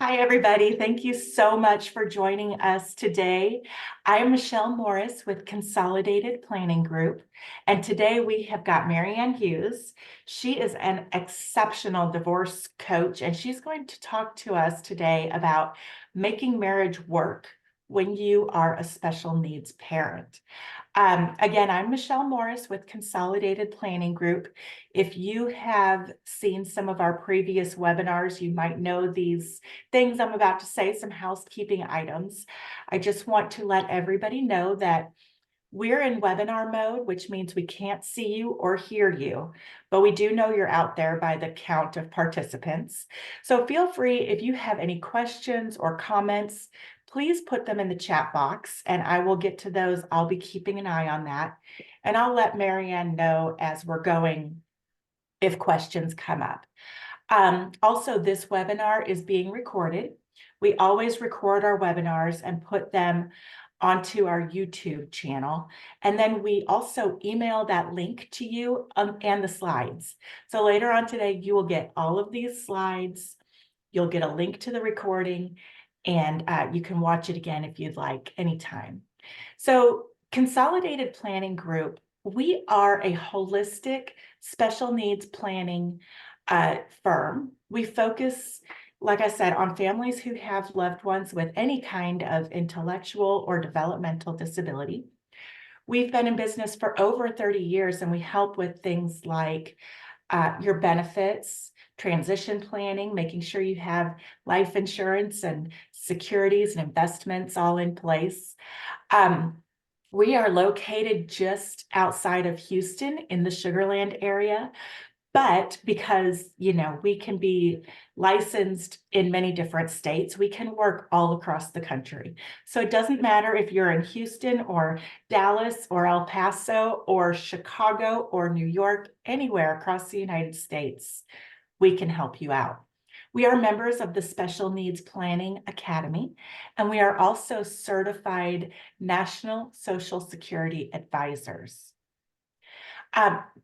Hi, everybody. Thank you so much for joining us today. I'm Michelle Morris with Consolidated Planning Group, and today we have got Marianne Hughes. She is an exceptional divorce coach, and she's going to talk to us today about making marriage work when you are a special needs parent. Again, I'm Michelle Morris with Consolidated Planning Group. If you have seen some of our previous webinars, you might know these things I'm about to say, some housekeeping items. I just want to let everybody know that we're in webinar mode, which means we can't see you or hear you, but we do know you're out there by the count of participants. So feel free, if you have any questions or comments, please put them in the chat box and I will get to those. I'll be keeping an eye on that. And I'll let Marianne know as we're going if questions come up. Also, this webinar is being recorded. We always record our webinars and put them onto our YouTube channel. And then we also email that link to you and the slides. So later on today, you will get all of these slides. You'll get a link to the recording and you can watch it again if you'd like anytime. So Consolidated Planning Group, we are a holistic special needs planning firm. We focus, like I said, on families who have loved ones with any kind of intellectual or developmental disability. We've been in business for over 30 years and we help with things like your benefits, transition planning, making sure you have life insurance and securities and investments all in place. We are located just outside of Houston in the Sugar Land area, but because, we can be licensed in many different states, we can work all across the country. So it doesn't matter if you're in Houston or Dallas or El Paso or Chicago or New York, anywhere across the United States, we can help you out. We are members of the Special Needs Planning Academy, and we are also certified National Social Security advisors.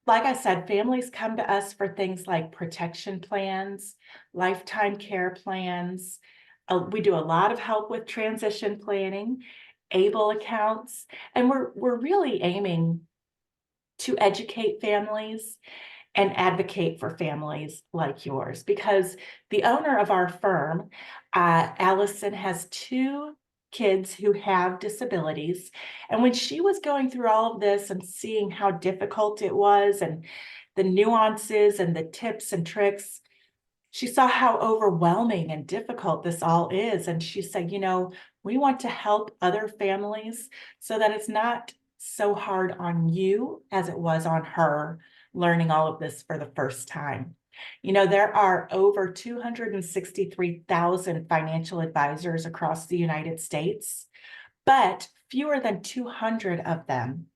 Like I said, families come to us for things like protection plans, lifetime care plans. We do a lot of help with transition planning, ABLE accounts, and we're really aiming to educate families and advocate for families like yours, because the owner of our firm, Allison, has two kids who have disabilities. And when she was going through all of this and seeing how difficult it was and the nuances and the tips and tricks, she saw how overwhelming and difficult this all is. And she said, we want to help other families so that it's not so hard on you as it was on her learning all of this for the first time. There are over 263,000 financial advisors across the United States, but fewer than 200 of them,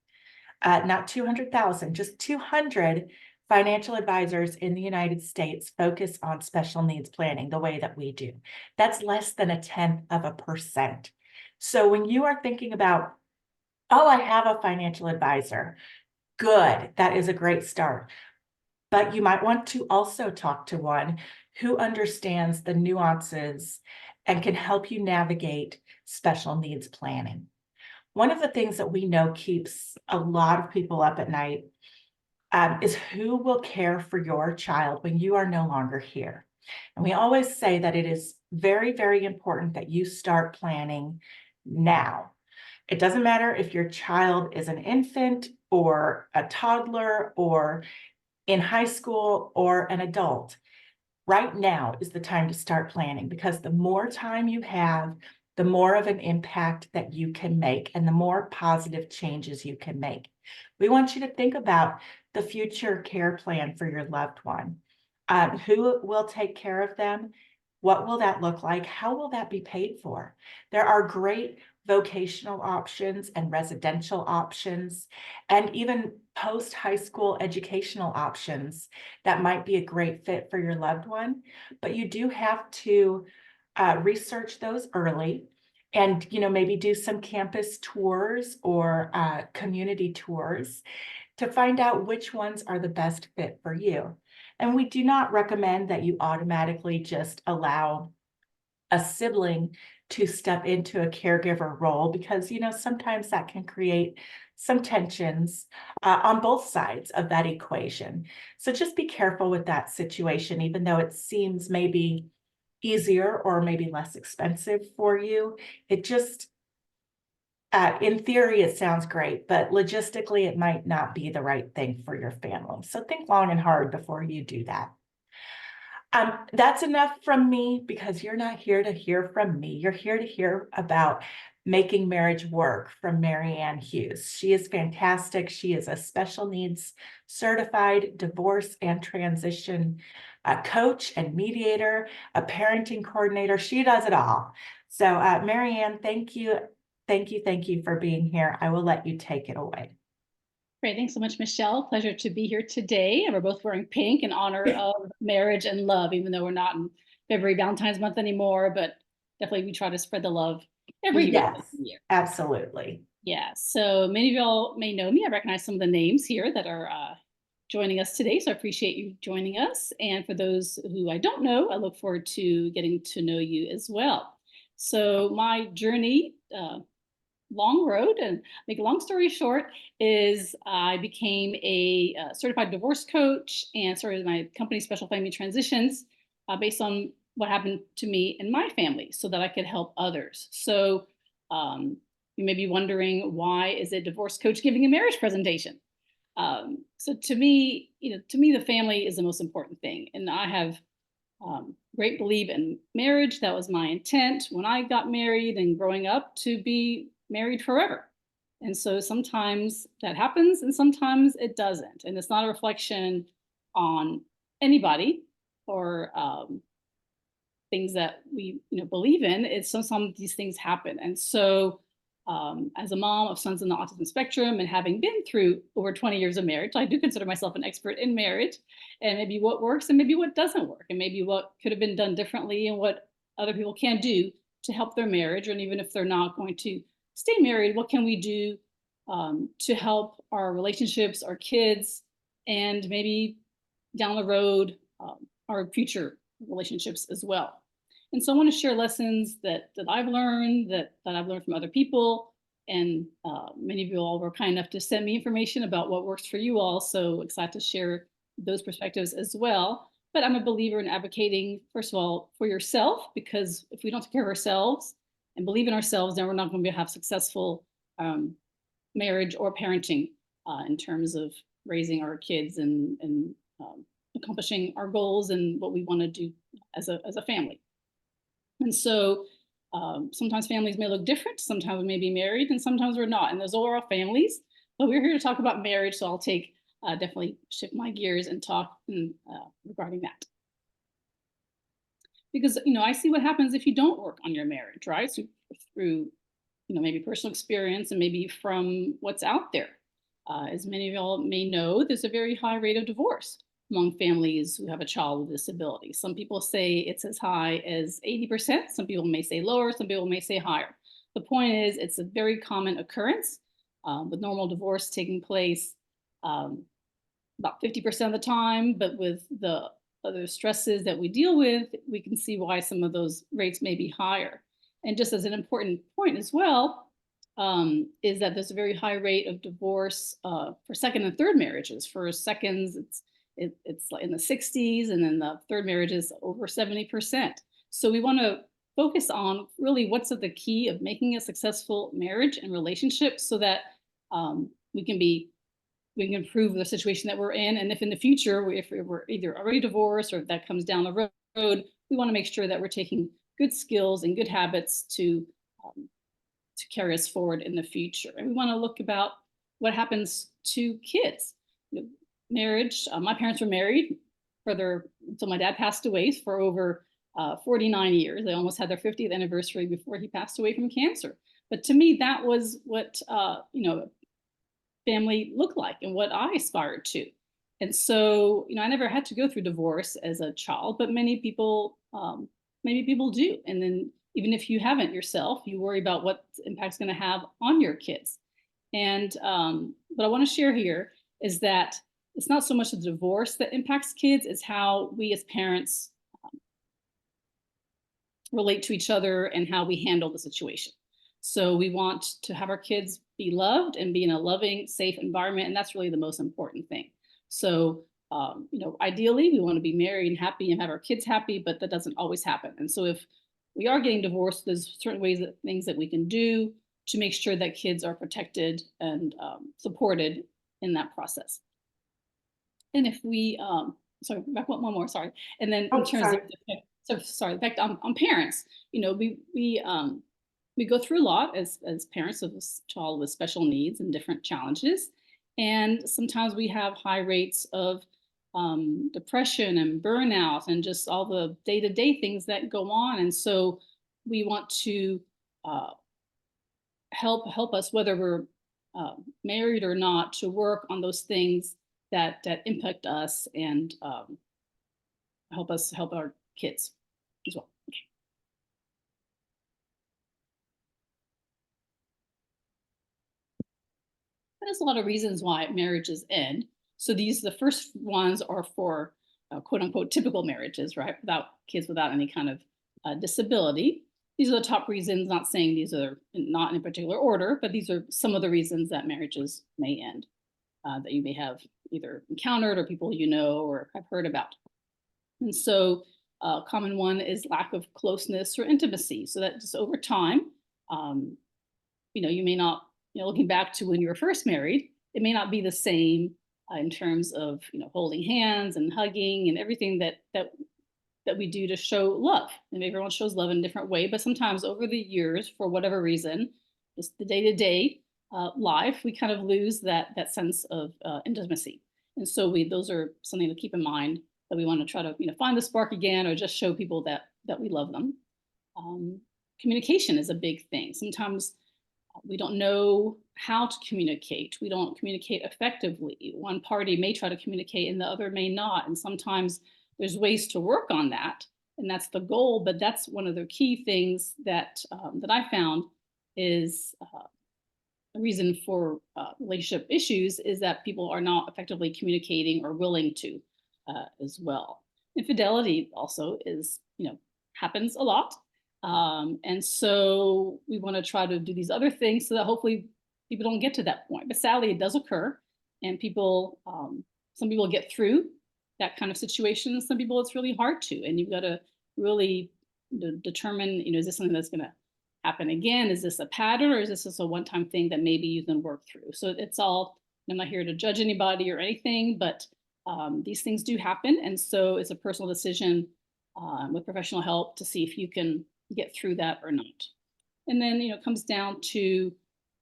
not 200,000, just 200 financial advisors in the United States focus on special needs planning the way that we do. That's less than 0.1%. So when you are thinking about, oh, I have a financial advisor, good, that is a great start. But you might want to also talk to one who understands the nuances and can help you navigate special needs planning. One of the things that we know keeps a lot of people up at night is who will care for your child when you are no longer here. And we always say that it is very, very important that you start planning now. It doesn't matter if your child is an infant or a toddler or in high school or an adult. Right now is the time to start planning, because the more time you have, the more of an impact that you can make and the more positive changes you can make. We want you to think about the future care plan for your loved one. Who will take care of them? What will that look like? How will that be paid for? There are great vocational options and residential options, and even post-high school educational options that might be a great fit for your loved one. But you do have to research those early and maybe do some campus tours or community tours to find out which ones are the best fit for you. And we do not recommend that you automatically just allow a sibling to step into a caregiver role, because, sometimes that can create some tensions on both sides of that equation. So just be careful with that situation, even though it seems maybe easier or maybe less expensive for you. It just, in theory, it sounds great, but logistically, it might not be the right thing for your family. So think long and hard before you do that. That's enough from me, because you're not here to hear from me. You're here to hear about making marriage work from Marianne Hughes. She is fantastic. She is a special needs certified divorce and transition coach and mediator, a parenting coordinator. She does it all. So Marianne, thank you. Thank you. Thank you for being here. I will let you take it away. Great. Thanks so much, Michelle. Pleasure to be here today. And we're both wearing pink in honor of marriage and love, even though we're not in February Valentine's month anymore, but definitely we try to spread the love every Yes, year. absolutely. Yeah. So many of y'all may know me. I recognize some of the names here that are joining us today. So I appreciate you joining us. And for those who I don't know, I look forward to getting to know you as well. So my journey, long road, and make a long story short, is I became a certified divorce coach and started my company Special Family Transitions based on what happened to me and my family, so that I could help others. So you may be wondering, why is a divorce coach giving a marriage presentation? So to me, the family is the most important thing, and I have great belief in marriage. That was my intent when I got married and growing up, to be married forever. And so sometimes that happens and sometimes it doesn't. And it's not a reflection on anybody or things that we believe in. It's some these things happen. And so as a mom of sons on the autism spectrum, and having been through over 20 years of marriage, I do consider myself an expert in marriage, and maybe what works and maybe what doesn't work, and maybe what could have been done differently, and what other people can do to help their marriage. And even if they're not going to stay married, what can we do to help our relationships, our kids, and maybe down the road, our future relationships as well. And so I want to share lessons that I've learned, that I've learned from other people. And many of you all were kind enough to send me information about what works for you all. So excited to share those perspectives as well. But I'm a believer in advocating, first of all, for yourself, because if we don't take care of ourselves and believe in ourselves, then we're not going to have successful marriage or parenting in terms of raising our kids and accomplishing our goals and what we want to do as a family. And so sometimes families may look different. Sometimes we may be married and sometimes we're not. And those are all families. But we're here to talk about marriage. So I'll definitely shift my gears and talk regarding that. Because, I see what happens if you don't work on your marriage, right? So through, maybe personal experience and maybe from what's out there. As many of y'all may know, there's a very high rate of divorce among families who have a child with disability. Some people say it's as high as 80%. Some people may say lower. Some people may say higher. The point is, it's a very common occurrence with normal divorce taking place about 50% of the time. But with the other stresses that we deal with, we can see why some of those rates may be higher. And just as an important point as well, is that there's a very high rate of divorce for second and third marriages. For seconds, it's in the 60s, and then the third marriage is over 70%. So we want to focus on really what's at the key of making a successful marriage and relationship, so that we can improve the situation that we're in. And if in the future, if we're either already divorced or if that comes down the road, we want to make sure that we're taking good skills and good habits to carry us forward in the future. And we want to look about what happens to kids. Marriage, my parents were married until my dad passed away, for over 49 years. They almost had their 50th anniversary before he passed away from cancer. But to me, that was what family looked like and what I aspired to. And so, I never had to go through divorce as a child, but many people do. And then even if you haven't yourself, you worry about what impact it's going to have on your kids. And what I want to share here is that it's not so much the divorce that impacts kids, it's how we as parents relate to each other and how we handle the situation. So we want to have our kids be loved and be in a loving, safe environment, and that's really the most important thing. So, ideally, we want to be married and happy and have our kids happy, but that doesn't always happen. And so, if we are getting divorced, there's certain things that we can do to make sure that kids are protected and supported in that process. And if we, sorry, back one more, sorry. And then in Oh, terms of, sorry. sorry, the effect on parents, we go through a lot as parents of a child with special needs and different challenges. And sometimes we have high rates of depression and burnout and just all the day-to-day things that go on. And so we want to uh, help us, whether we're married or not, to work on those things that impact us and help our kids as well. Okay. There's a lot of reasons why marriages end. So the first ones are for quote unquote typical marriages, right? Without kids, without any kind of disability. These are the top reasons, not saying these are not in a particular order, but these are some of the reasons that marriages may end, that you may have either encountered or people you know or have heard about. And so a common one is lack of closeness or intimacy. So that just over time, um, you may not, looking back to when you were first married, it may not be the same in terms of, holding hands and hugging and everything that we do to show love. And everyone shows love in a different way, but sometimes over the years, for whatever reason, just the day-to-day life, we kind of lose that sense of intimacy. And so those are something to keep in mind, that we want to try to find the spark again, or just show people that we love them. Communication is a big thing. Sometimes we don't know how to communicate. We don't communicate effectively. One party may try to communicate and the other may not. And sometimes there's ways to work on that, and that's the goal. But that's one of the key things that I found is a reason for relationship issues is that people are not effectively communicating or willing to as well. Infidelity also is, happens a lot. And so we want to try to do these other things so that hopefully people don't get to that point. But sadly, it does occur, and some people get through that kind of situation. Some people, it's really hard to, and you've got to really determine, is this something that's going to happen again? Is this a pattern, or is this just a one-time thing that maybe you can work through? So it's all, I'm not here to judge anybody or anything, but these things do happen. And so it's a personal decision with professional help to see if you can get through that or not. And then, it comes down to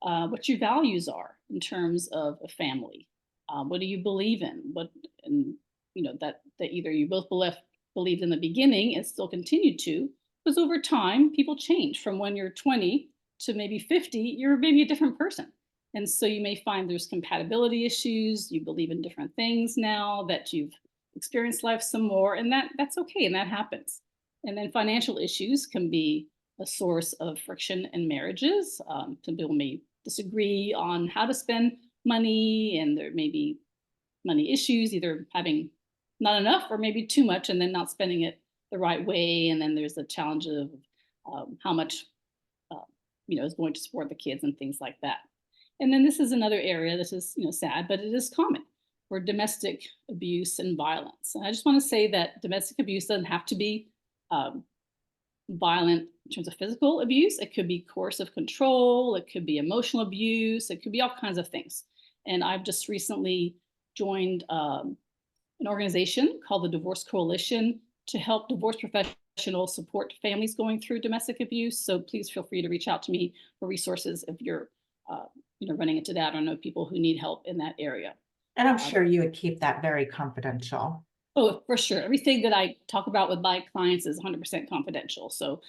what your values are in terms of a family. What do you believe in? That either you both believed in the beginning and still continue to, because over time, people change. From when you're 20 to maybe 50, you're maybe a different person. And so you may find there's compatibility issues. You believe in different things now that you've experienced life some more, and that's okay, and that happens. And then financial issues can be a source of friction in marriages. Some people may disagree on how to spend money, and there may be money issues, either having not enough or maybe too much and then not spending it the right way. And then there's the challenge of how much is going to support the kids and things like that. And then this is another area, this is sad, but it is common, for domestic abuse and violence. And I just want to say that domestic abuse doesn't have to be violent in terms of physical abuse. It could be coercive control, it could be emotional abuse, it could be all kinds of things. And I've just recently joined an organization called the Divorce Coalition to help divorce professionals support families going through domestic abuse. So please feel free to reach out to me for resources if you're running into that or know people who need help in that area. And I'm sure you would keep that very confidential. Oh, for sure. Everything that I talk about with my clients is 100% confidential. So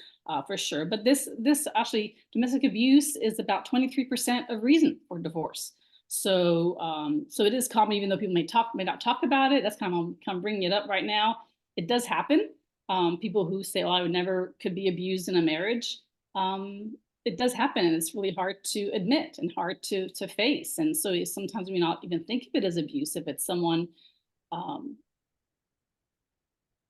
for sure. But this actually, domestic abuse is about 23% of reason for divorce. So so it is common, even though people may not talk about it. That's kind of bringing it up right now. It does happen. People who say, "Well, I would never could be abused in a marriage." It does happen, and it's really hard to admit and hard to face. And so sometimes we not even think of it as abuse if it's someone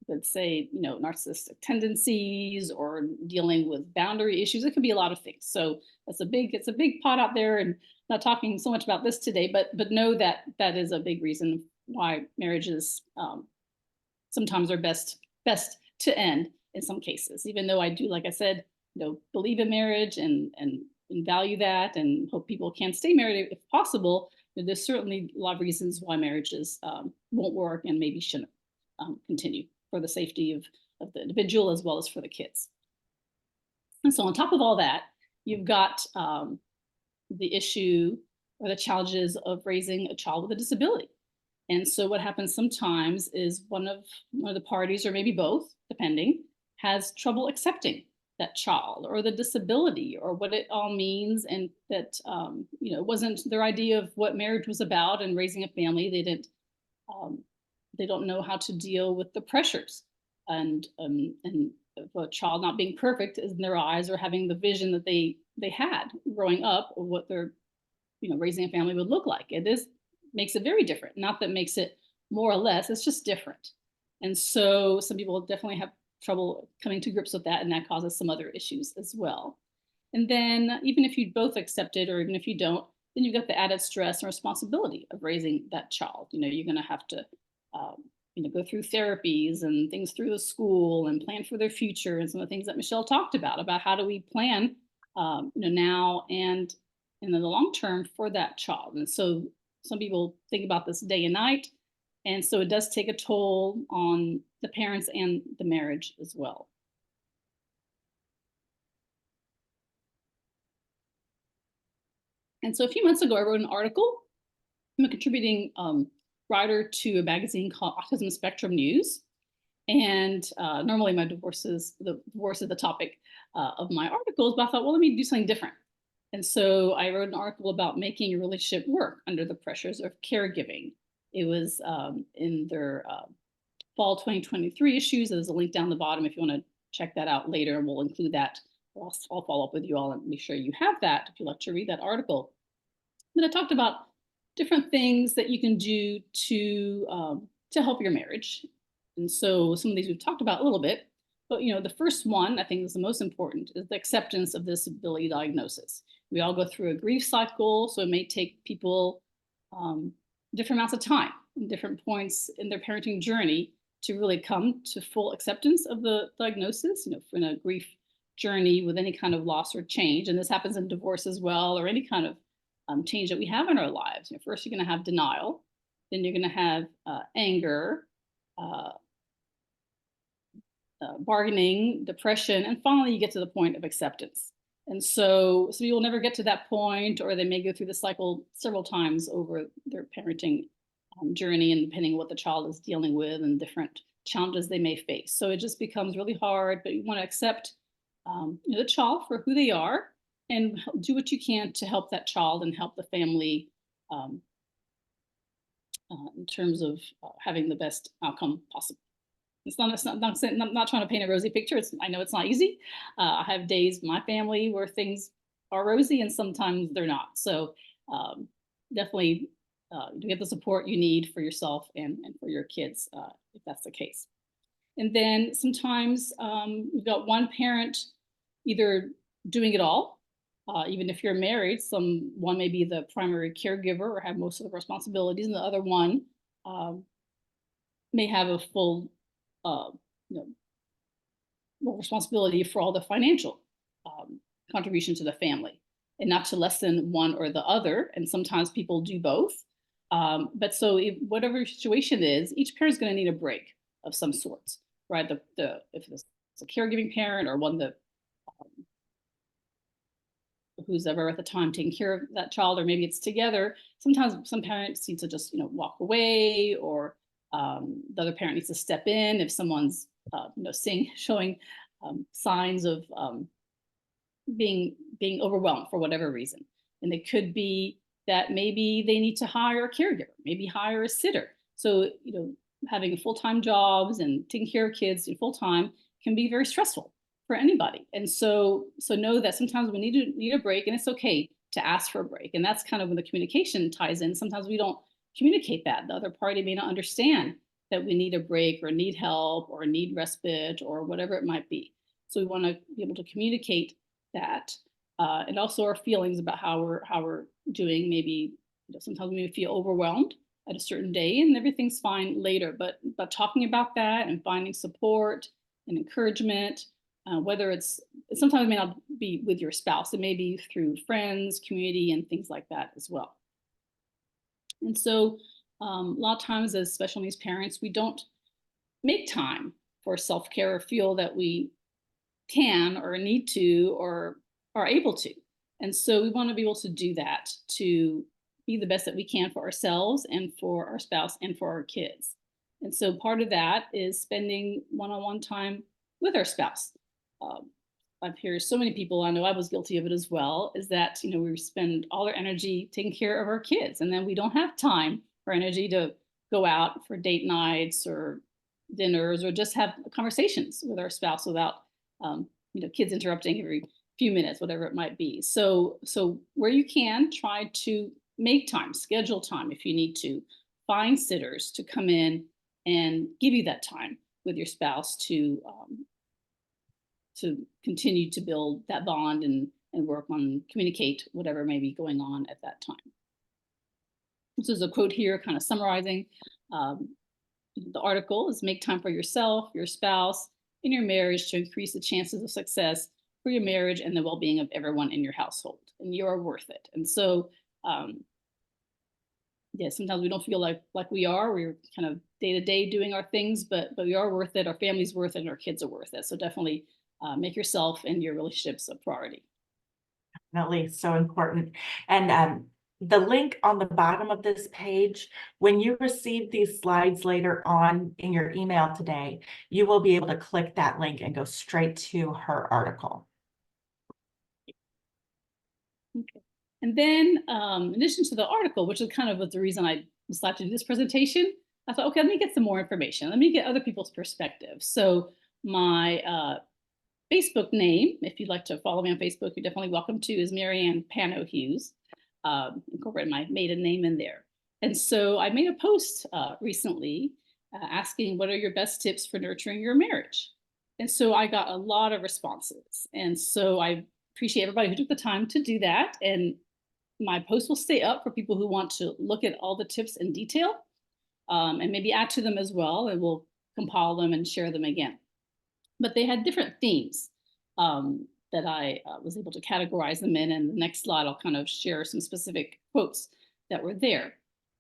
let's say, narcissistic tendencies or dealing with boundary issues. It could be a lot of things. So it's a big pot out there, and not talking so much about this today, but know that that is a big reason why marriages sometimes are best to end in some cases. Even though I do, like I said, believe in marriage and value that, and hope people can stay married if possible. There's certainly a lot of reasons why marriages won't work and maybe shouldn't continue for the safety of the individual as well as for the kids. And so on top of all that, you've got the issue or the challenges of raising a child with a disability. And so what happens sometimes is one of the parties, or maybe both, depending, has trouble accepting that child or the disability or what it all means, and that it wasn't their idea of what marriage was about and raising a family. They don't know how to deal with the pressures and a child not being perfect in their eyes, or having the vision that they had growing up of what their raising a family would look like. Makes it very different. Not that makes it more or less, it's just different. And so some people definitely have trouble coming to grips with that, and that causes some other issues as well. And then even if you both accept it, or even if you don't, then you've got the added stress and responsibility of raising that child. You're going to have to go through therapies and things through the school and plan for their future, and some of the things that Michelle talked about how do we plan now and in the long term for that child. And so some people think about this day and night. And so it does take a toll on the parents and the marriage as well. And so a few months ago, I wrote an article. I'm a contributing writer to a magazine called Autism Spectrum News. And normally my divorce is the topic of my articles, but I thought, well, let me do something different. And so I wrote an article about making your relationship work under the pressures of caregiving. It was in their fall 2023 issues. There's a link down the bottom if you want to check that out later, and we'll include that. I'll follow up with you all and make sure you have that if you'd like to read that article. But I talked about different things that you can do to help your marriage. And so some of these we've talked about a little bit, but the first one I think is the most important, is the acceptance of disability diagnosis. We all go through a grief cycle, so it may take people different amounts of time and different points in their parenting journey to really come to full acceptance of the diagnosis. In a grief journey with any kind of loss or change, and this happens in divorce as well, or any kind of change that we have in our lives. First, you're going to have denial, then you're going to have anger, bargaining, depression, and finally you get to the point of acceptance. And so you'll never get to that point, or they may go through the cycle several times over their parenting journey, and depending on what the child is dealing with and different challenges they may face. So it just becomes really hard, but you want to accept the child for who they are, and do what you can to help that child and help the family in terms of having the best outcome possible. I'm not trying to paint a rosy picture. I know it's not easy. I have days in my family where things are rosy, and sometimes they're not. So definitely get the support you need for yourself and for your kids if that's the case. And then sometimes you've got one parent either doing it all, even if you're married. One may be the primary caregiver or have most of the responsibilities, and the other one may have a full responsibility for all the financial contribution to the family, and not to lessen one or the other. And sometimes people do both. But so whatever your situation is, each parent's going to need a break of some sort, right? If it's a caregiving parent, or one that who's ever at the time taking care of that child, or maybe it's together. Sometimes some parents need to just walk away, or the other parent needs to step in if someone's showing signs of being overwhelmed for whatever reason. And it could be that maybe they need to hire a caregiver, maybe hire a sitter. So having full-time jobs and taking care of kids full-time can be very stressful for anybody. And so know that sometimes we need a break, and it's okay to ask for a break. And that's kind of when the communication ties in. Sometimes we don't communicate that. The other party may not understand that we need a break or need help or need respite or whatever it might be. So we want to be able to communicate that, and also our feelings about how we're doing. Maybe sometimes we may feel overwhelmed at a certain day, and everything's fine later. But talking about that and finding support and encouragement, whether it's sometimes it may not be with your spouse, it may be through friends, community, and things like that as well. And so a lot of times as special needs parents, we don't make time for self-care or feel that we can or need to or are able to. And so we want to be able to do that, to be the best that we can for ourselves and for our spouse and for our kids. And so part of that is spending one-on-one time with our spouse. Um, I've heard so many people, I know I was guilty of it as well, is that, we spend all our energy taking care of our kids, and then we don't have time or energy to go out for date nights or dinners or just have conversations with our spouse without, kids interrupting every few minutes, whatever it might be. So where you can, try to make time, schedule time if you need to, find sitters to come in and give you that time with your spouse to continue to build that bond and work on communicate whatever may be going on at that time. This is a quote here kind of summarizing. The article is make time for yourself, your spouse, and your marriage to increase the chances of success for your marriage and the well-being of everyone in your household. And you are worth it. And so, yeah, sometimes we don't feel like we are. We're kind of day to day doing our things, but we are worth it. Our family's worth it, and our kids are worth it. So definitely make yourself and your relationships a priority. Definitely so important. And the link on the bottom of this page, when you receive these slides later on in your email today, you will be able to click that link and go straight to her article. Okay. And then in addition to the article, which is kind of the reason I decided to do this presentation, I thought, okay, let me get some more information. Let me get other people's perspective. So my Facebook name, if you'd like to follow me on Facebook, you're definitely welcome to, is Marianne Pano Hughes. Incorporate my maiden name in there. And so I made a post recently asking, what are your best tips for nurturing your marriage? And so I got a lot of responses. And so I appreciate everybody who took the time to do that. And my post will stay up for people who want to look at all the tips in detail, and maybe add to them as well. And we'll compile them and share them again. But they had different themes that I was able to categorize them in. And the next slide, I'll kind of share some specific quotes that were there.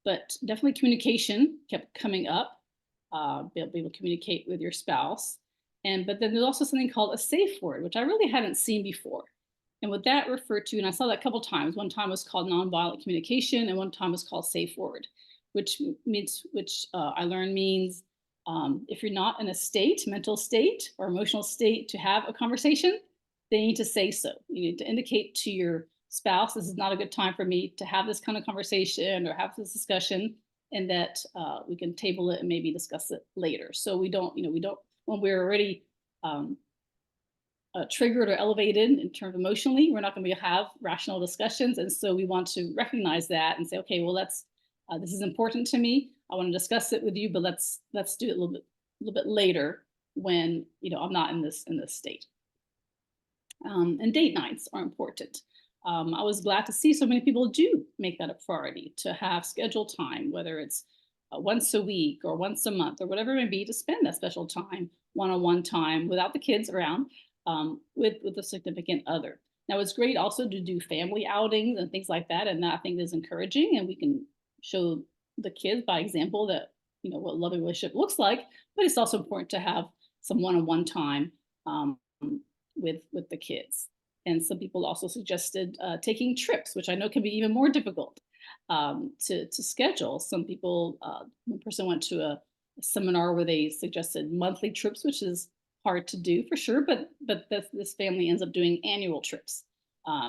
But definitely communication kept coming up, be able to communicate with your spouse. But then there's also something called a safe word, which I really hadn't seen before. And what that referred to, and I saw that a couple of times, one time was called nonviolent communication and one time was called safe word, which I learned means if you're not in a mental state or emotional state to have a conversation, they need to say so. You need to indicate to your spouse, this is not a good time for me to have this kind of conversation or have this discussion, and that we can table it and maybe discuss it later. So we don't, when we're already triggered or elevated in terms of emotionally, we're not going to have rational discussions. And so we want to recognize that and say, okay, well, this is important to me. I want to discuss it with you, but let's do it a little bit later when I'm not in this state. And date nights are important. I was glad to see so many people do make that a priority, to have scheduled time, whether it's once a week or once a month or whatever it may be, to spend that special time, one-on-one time without the kids around, with a significant other. Now, it's great also to do family outings and things like that, and that I think is encouraging, and we can show the kids by example that what a loving relationship looks like. But it's also important to have some one-on-one time with the kids. And some people also suggested taking trips, which I know can be even more difficult to schedule. Some people, one person went to a seminar where they suggested monthly trips, which is hard to do for sure, but this family ends up doing annual trips.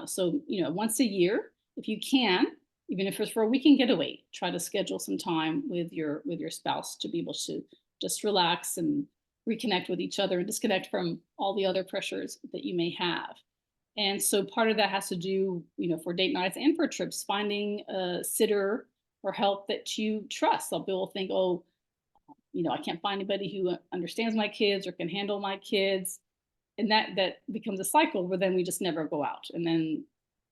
So once a year, if you can, even if it's for a weekend getaway, try to schedule some time with your spouse to be able to just relax and reconnect with each other and disconnect from all the other pressures that you may have. And so part of that has to do, for date nights and for trips, finding a sitter or help that you trust. Some people think, oh, I can't find anybody who understands my kids or can handle my kids. And that becomes a cycle where then we just never go out, and then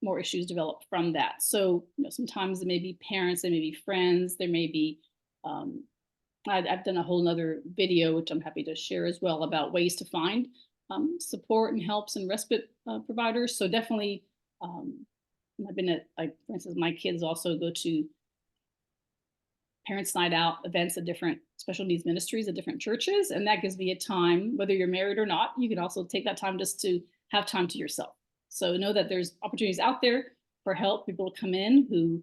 more issues develop from that. So sometimes it may be parents, there may be friends, there may be I've done a whole nother video, which I'm happy to share as well, about ways to find support and helps and respite providers. So definitely, um, I've been at, like, for instance, my kids also go to parents night out events at different special needs ministries at different churches. And that gives me a time, whether you're married or not, you can also take that time just to have time to yourself. So know that there's opportunities out there for help, people come in who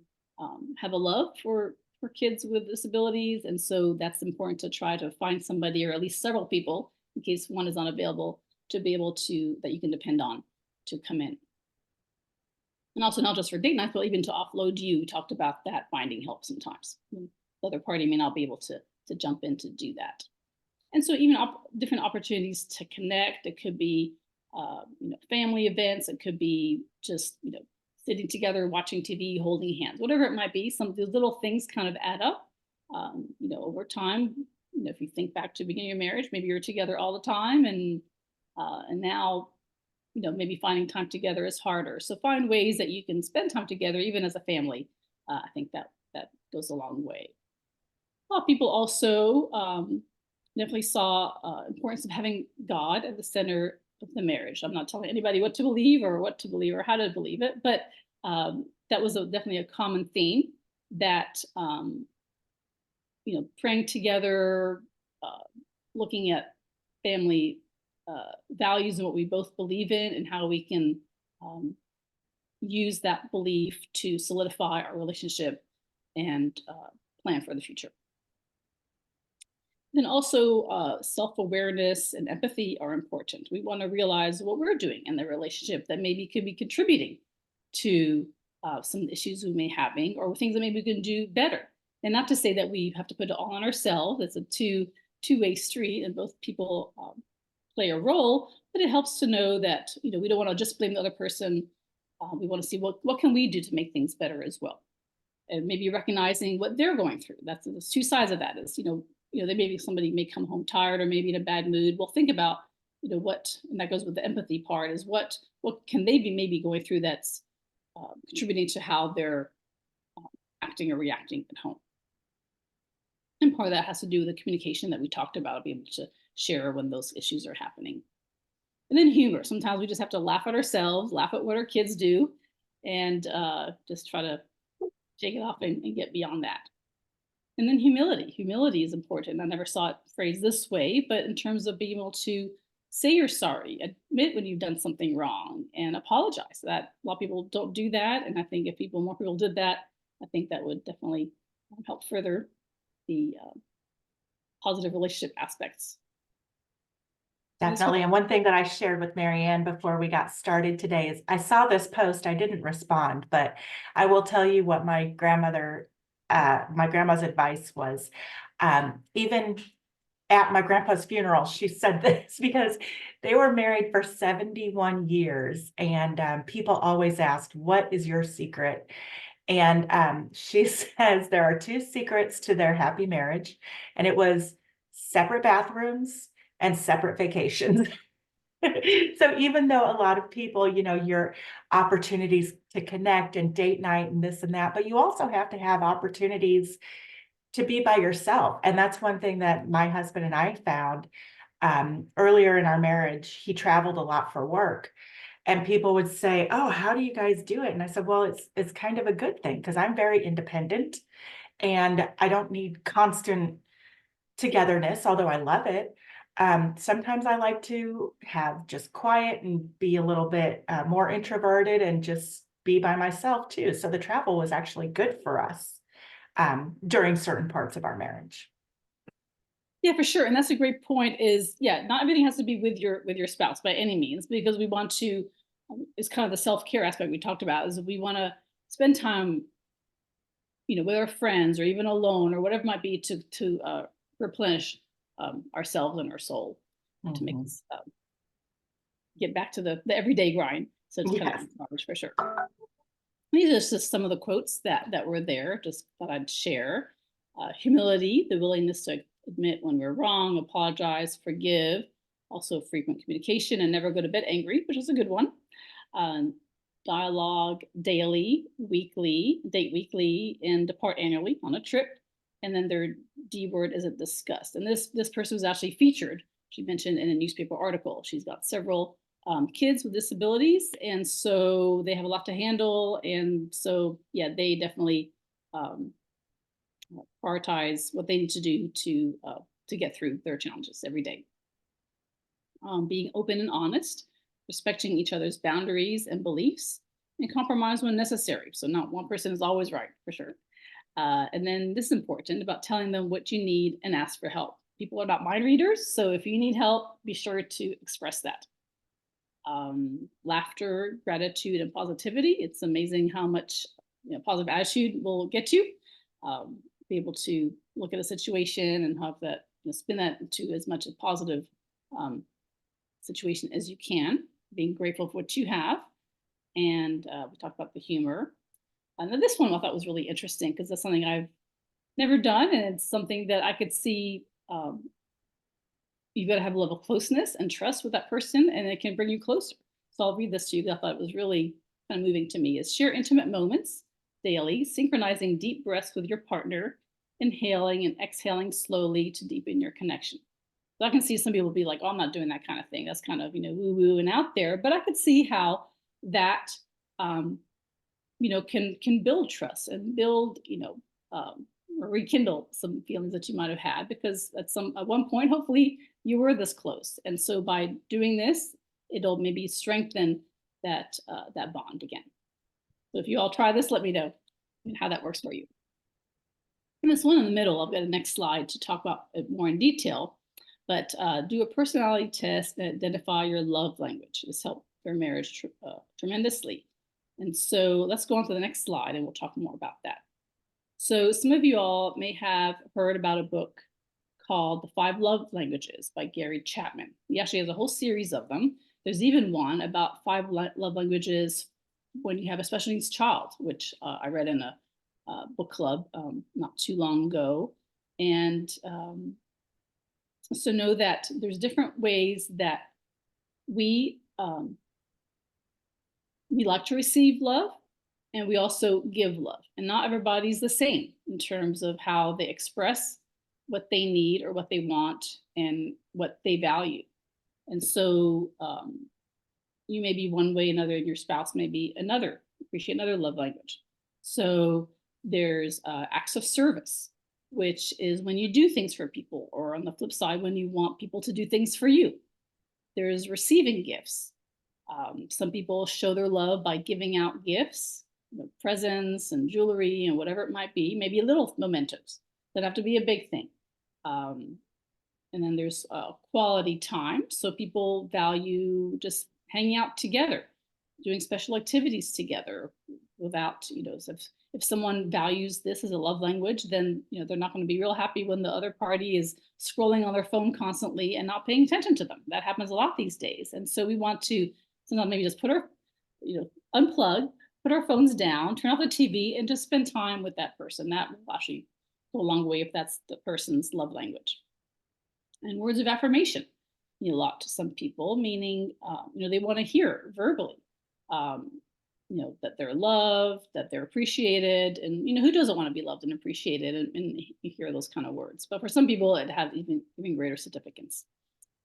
have a love for kids with disabilities. And so that's important to try to find somebody, or at least several people, in case one is unavailable, to be able to, that you can depend on to come in. And also not just for date nights, but even to offload you. We talked about that, finding help sometimes. The other party may not be able to jump in to do that. And so even different opportunities to connect. It could be family events. It could be just sitting together, watching TV, holding hands, whatever it might be. Some of these little things kind of add up. Over time. If you think back to the beginning of your marriage, maybe you're together all the time, and now maybe finding time together is harder. So find ways that you can spend time together, even as a family. I think that goes a long way. A lot of people also definitely saw importance of having God at the center of the marriage. I'm not telling anybody what to believe or how to believe it, but that was definitely a common theme, that praying together, looking at family values and what we both believe in, and how we can use that belief to solidify our relationship and plan for the future. Then also self-awareness and empathy are important. We want to realize what we're doing in the relationship that maybe could be contributing to some issues we may having, or things that maybe we can do better. And not to say that we have to put it all on ourselves. It's a two-way street, and both people play a role, but it helps to know that we don't want to just blame the other person. We want to see what can we do to make things better as well, and maybe recognizing what they're going through. There's two sides of that. Is they maybe somebody may come home tired or maybe in a bad mood. Well, think about what, and that goes with the empathy part, is what can they be maybe going through that's contributing to how they're acting or reacting at home. And part of that has to do with the communication that we talked about, being able to share when those issues are happening. And then humor. Sometimes we just have to laugh at ourselves, laugh at what our kids do, and just try to shake it off and get beyond that. And then humility. Humility is important. I never saw it phrased this way, but in terms of being able to say you're sorry, admit when you've done something wrong, and apologize. That a lot of people don't do that, and I think if more people did that, I think that would definitely help further the positive relationship aspects. Definitely. And one thing that I shared with Marianne before we got started today is I saw this post. I didn't respond, but I will tell you what my grandma's advice was. Even at my grandpa's funeral, she said this, because they were married for 71 years. And people always asked, what is your secret? And she says there are two secrets to their happy marriage. And it was separate bathrooms and separate vacations. So even though a lot of people, your opportunities to connect and date night and this and that, but you also have to have opportunities to be by yourself. And that's one thing that my husband and I found earlier in our marriage. He traveled a lot for work, and people would say, oh, how do you guys do it? And I said, well, it's kind of a good thing, because I'm very independent and I don't need constant togetherness, although I love it. Sometimes I like to have just quiet and be a little bit more introverted and just be by myself too. So the travel was actually good for us during certain parts of our marriage. Yeah, for sure. And that's a great point, is not everything has to be with your spouse by any means, because we want to, it's kind of the self-care aspect we talked about, is we want to spend time, with our friends, or even alone, or whatever it might be, to replenish ourselves and our soul, to make us get back to the everyday grind. So it's kind of for sure. These are just some of the quotes that were there, just thought I'd share. Humility, the willingness to admit when we're wrong, apologize, forgive. Also, frequent communication and never go to bed angry, which is a good one. Um, Dialogue daily, weekly, date weekly, and depart annually on a trip. And then their D word isn't discussed. And this person was actually featured. She mentioned in a newspaper article. She's got several kids with disabilities, and so they have a lot to handle. And so, yeah, they definitely um, prioritize what they need to do to get through their challenges every day. Being open and honest, respecting each other's boundaries and beliefs, and compromise when necessary. So not one person is always right, for sure. And then this is important about telling them what you need and ask for help. People are not mind readers, so if you need help, be sure to express that. Laughter, gratitude, and positivity. It's amazing how much positive attitude will get you. Be able to look at a situation and have that spin that into as much a positive situation as you can. Being grateful for what you have, and we talked about the humor. And then this one I thought was really interesting because that's something I've never done, and it's something that I could see. You've got to have a level of closeness and trust with that person, and it can bring you closer. So I'll read this to you. I thought it was really kind of moving to me. Is share intimate moments daily, synchronizing deep breaths with your partner, inhaling and exhaling slowly to deepen your connection. So I can see some people be like, "Oh, I'm not doing that kind of thing. That's kind of woo woo and out there." But I could see how that um, can build trust and build um, or rekindle some feelings that you might have had, because at one point hopefully you were this close, and so by doing this it'll maybe strengthen that bond again. So if you all try this, let me know how that works for you. And this one in the middle, I've got a next slide to talk about it more in detail, but do a personality test and identify your love language. This helped their marriage tremendously. And so let's go on to the next slide and we'll talk more about that. So some of you all may have heard about a book called The Five Love Languages by Gary Chapman. He actually has a whole series of them. There's even one about love languages when you have a special needs child, which I read in a book club not too long ago. And so know that there's different ways that we like to receive love, and we also give love. And not everybody's the same in terms of how they express what they need or what they want and what they value. And so you may be one way, another, and your spouse may be another, appreciate another love language. So there's acts of service, which is when you do things for people, or on the flip side, when you want people to do things for you. There's receiving gifts. Some people show their love by giving out gifts, presents and jewelry and whatever it might be, maybe little mementos. Doesn't have to be a big thing. And then there's quality time. So people value just hanging out together, doing special activities together without, if someone values this as a love language, then, they're not going to be real happy when the other party is scrolling on their phone constantly and not paying attention to them. That happens a lot these days. And so we want to sometimes maybe just unplug, put our phones down, turn off the TV, and just spend time with that person. That will actually go a long way if that's the person's love language. And words of affirmation mean a lot to some people, meaning they want to hear verbally, that they're loved, that they're appreciated, and who doesn't want to be loved and appreciated, and you hear those kind of words. But for some people, it has even greater significance.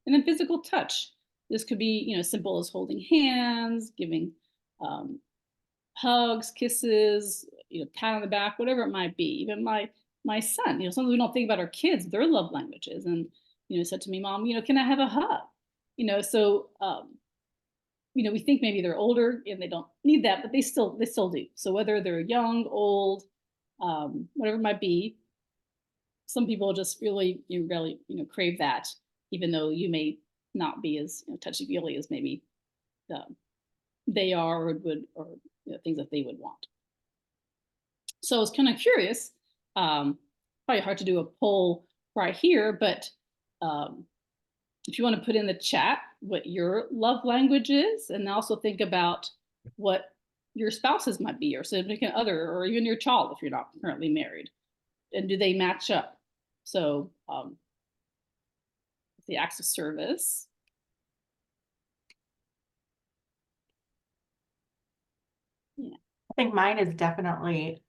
And then physical touch. This could be simple as holding hands, giving hugs, kisses, pat on the back, whatever it might be. Even my son, sometimes we don't think about our kids, their love languages, and said to me, "Mom, can I have a hug?" So we think maybe they're older and they don't need that, but they still do. So whether they're young, old, whatever it might be, some people just really crave that, even though you may not be as touchy feely as maybe they are or would, or things that they would want. So I was kind of curious. Probably hard to do a poll right here, but if you want to put in the chat what your love language is, and also think about what your spouses might be, or significant other, or even your child if you're not currently married, and do they match up? So the acts of service. Yeah. I think mine is definitely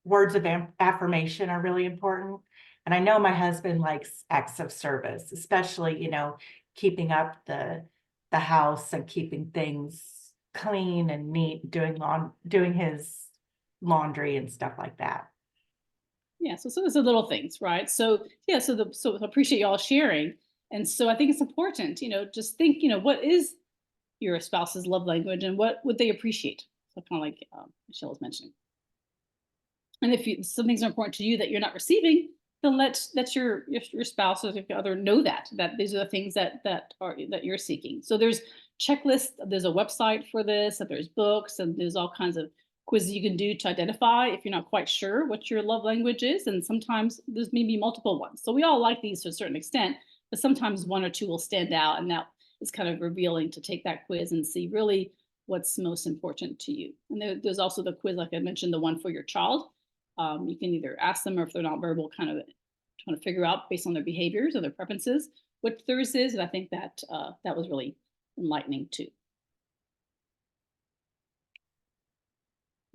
words of affirmation are really important. And I know my husband likes acts of service, especially, keeping up the house and keeping things clean and neat, doing his laundry and stuff like that. Yeah, so it's the little things, right? So yeah, so I appreciate y'all sharing. And so I think it's important, just think, what is your spouse's love language and what would they appreciate? So kind of like Michelle was mentioning. And if some things are important to you that you're not receiving, then let your spouse or your other know that these are the things that you're seeking. So there's checklists, there's a website for this, and there's books, and there's all kinds of quizzes you can do to identify if you're not quite sure what your love language is. And sometimes there's maybe multiple ones. So we all like these to a certain extent, but sometimes one or two will stand out, and that is kind of revealing to take that quiz and see really what's most important to you. And there's also the quiz, like I mentioned, the one for your child. You can either ask them, or if they're not verbal, kind of trying to figure out based on their behaviors or their preferences what theirs is. And I think that that was really enlightening too.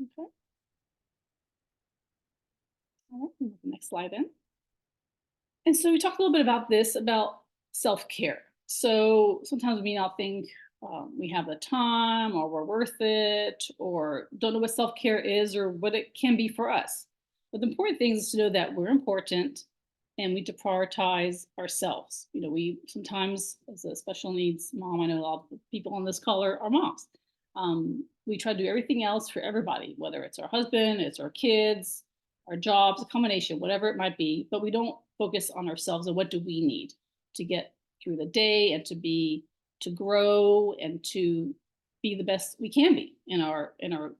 Okay. All right. Move to the next slide then. And so we talked a little bit about this, about self-care. So sometimes we may not think we have the time, or we're worth it, or don't know what self-care is or what it can be for us. But the important thing is to know that we're important and we need to prioritize ourselves. We sometimes, as a special needs mom, I know a lot of people on this call are moms. We try to do everything else for everybody, whether it's our husband, it's our kids, our jobs, a combination, whatever it might be, but we don't focus on ourselves and what do we need to get through the day and to grow and to be the best we can be in our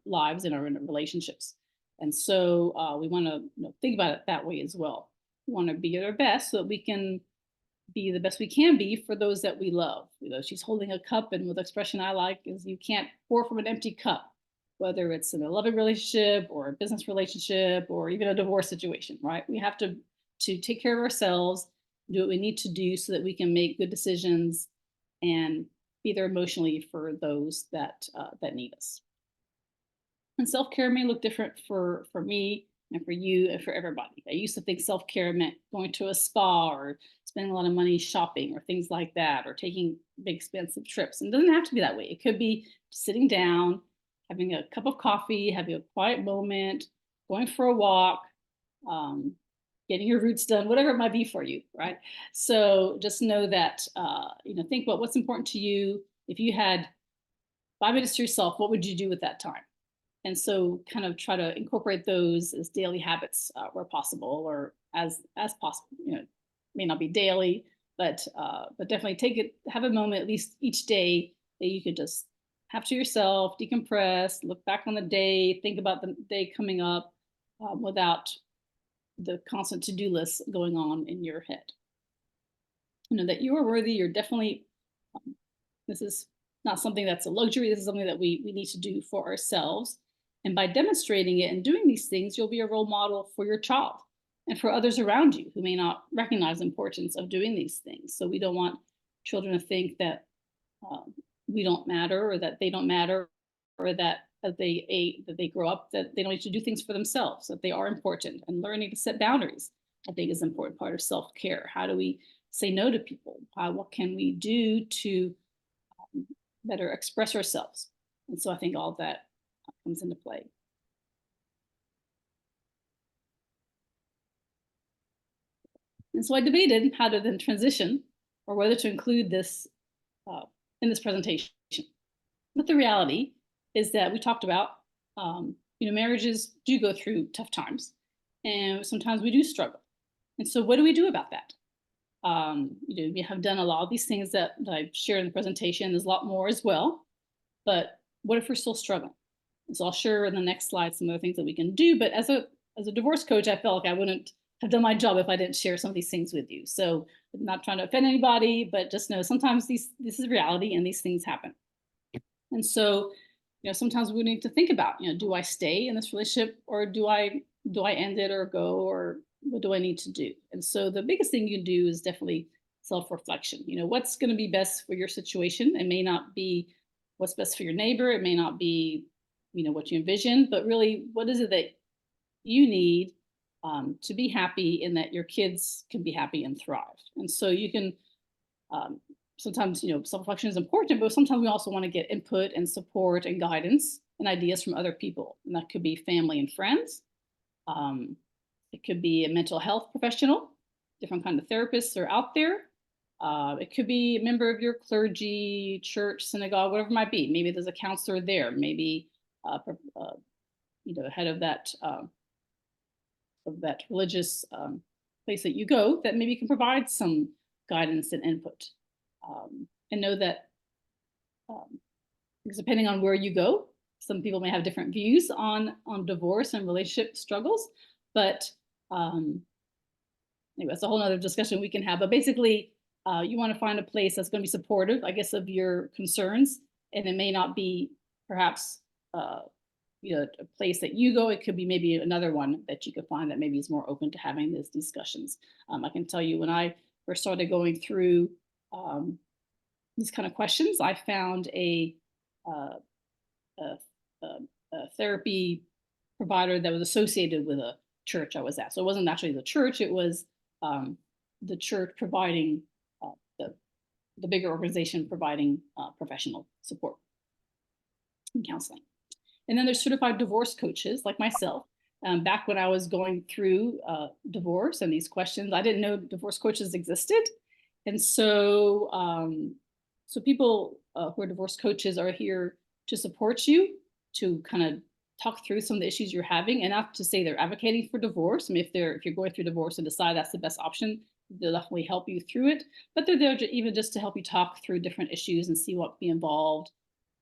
lives and in our relationships. And so we want to think about it that way as well. We want to be at our best so that we can be the best we can be for those that we love. She's holding a cup, and with the expression I like is you can't pour from an empty cup, whether it's in a loving relationship or a business relationship or even a divorce situation, right? We have to take care of ourselves, do what we need to do so that we can make good decisions and be there emotionally for those that need us. And self-care may look different for me and for you and for everybody. I used to think self-care meant going to a spa or spending a lot of money shopping or things like that, or taking big expensive trips. And it doesn't have to be that way. It could be sitting down, having a cup of coffee, having a quiet moment, going for a walk, getting your roots done, whatever it might be for you, right? So just know that, think about what's important to you. If you had 5 minutes to yourself, what would you do with that time? And so kind of try to incorporate those as daily habits where possible, or as possible. It may not be daily, but definitely have a moment at least each day that you could just have to yourself, decompress, look back on the day, think about the day coming up without the constant to-do list going on in your head. That you are worthy. You're definitely, this is not something that's a luxury. This is something that we need to do for ourselves. And by demonstrating it and doing these things, you'll be a role model for your child and for others around you who may not recognize the importance of doing these things. So we don't want children to think that we don't matter, or that they don't matter, or that as they grow up, that they don't need to do things for themselves, that they are important. And learning to set boundaries, I think, is an important part of self-care. How do we say no to people? What can we do to better express ourselves? And so I think all of that comes into play. And so I debated how to then transition, or whether to include this in this presentation. But the reality is that we talked about, marriages do go through tough times, and sometimes we do struggle. And so what do we do about that? We have done a lot of these things that I've shared in the presentation. There's a lot more as well. But what if we're still struggling? So I'll share in the next slide some of the things that we can do. But as a divorce coach, I felt like I wouldn't have done my job if I didn't share some of these things with you. So I'm not trying to offend anybody, but just know sometimes this is reality and these things happen. And so, sometimes we need to think about, do I stay in this relationship, or do I end it or go, or what do I need to do? And so the biggest thing you can do is definitely self-reflection. What's going to be best for your situation? It may not be what's best for your neighbor. It may not be, what you envision, but really, what is it that you need to be happy and that your kids can be happy and thrive? And so you can sometimes, self-reflection is important, but sometimes we also want to get input and support and guidance and ideas from other people. And that could be family and friends. It could be a mental health professional. Different kind of therapists are out there. It could be a member of your clergy, church, synagogue, whatever it might be. Maybe there's a counselor there. Maybe head of that religious place that you go that maybe can provide some guidance and input. And know that because depending on where you go, some people may have different views on divorce and relationship struggles, but anyway, that's a whole nother discussion we can have. But basically, you want to find a place that's going to be supportive, I guess, of your concerns, and it may not be perhaps a place that you go. It could be maybe another one that you could find that maybe is more open to having these discussions. I can tell you when I first started going through these kind of questions, I found a therapy provider that was associated with a church I was at. So it wasn't actually the church; it was the church providing the bigger organization providing professional support and counseling. And then there's certified divorce coaches like myself. Back when I was going through divorce and these questions, I didn't know divorce coaches existed. And so, so people who are divorce coaches are here to support you, to kind of talk through some of the issues you're having, and not to say they're advocating for divorce. I mean, if you're going through divorce and decide that's the best option, they'll definitely help you through it. But they're there even just to help you talk through different issues and see what be involved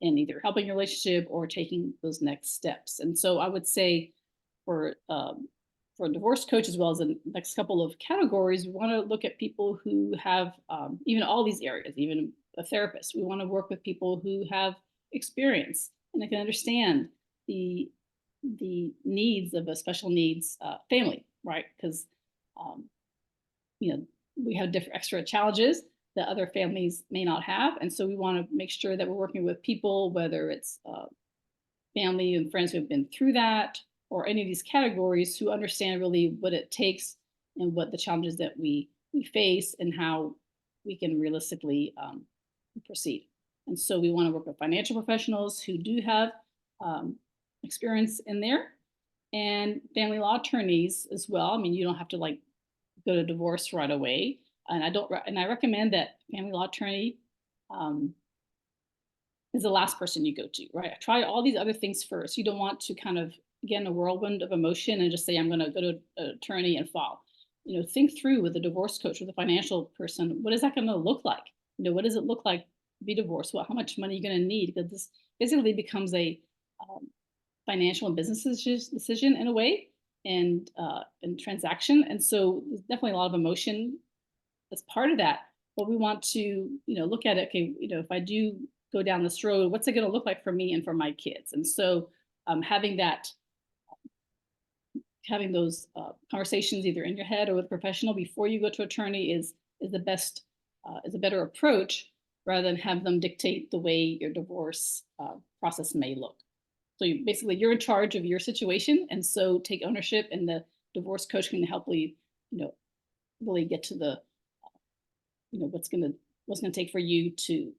in either helping your relationship or taking those next steps. And so I would say for a divorce coach, as well as the next couple of categories, we want to look at people who have even all these areas, even a therapist. We want to work with people who have experience and they can understand the needs of a special needs family, right? Because we have different extra challenges that other families may not have. And so we want to make sure that we're working with people, whether it's family and friends who have been through that or any of these categories, who understand really what it takes and what the challenges that we face and how we can realistically proceed. And so we want to work with financial professionals who do have experience in there, and family law attorneys as well. I mean, you don't have to go to divorce right away. And I recommend that family law attorney is the last person you go to, right? Try all these other things first. You don't want to kind of get in a whirlwind of emotion and just say, I'm going to go to an attorney and file. Think through with a divorce coach, with a financial person, what is that going to look like? What does it look like to be divorced? How much money are you going to need? Because this basically becomes a financial and business decision in a way, and transaction. And so there's definitely a lot of emotion as part of that. But we want to, look at it. Okay, if I do go down this road, what's it going to look like for me and for my kids? And so having those conversations either in your head or with a professional before you go to attorney is the best, is a better approach, rather than have them dictate the way your divorce process may look. So you're in charge of your situation, and so take ownership, and the divorce coach can help you, really get to the, what's going to take for you to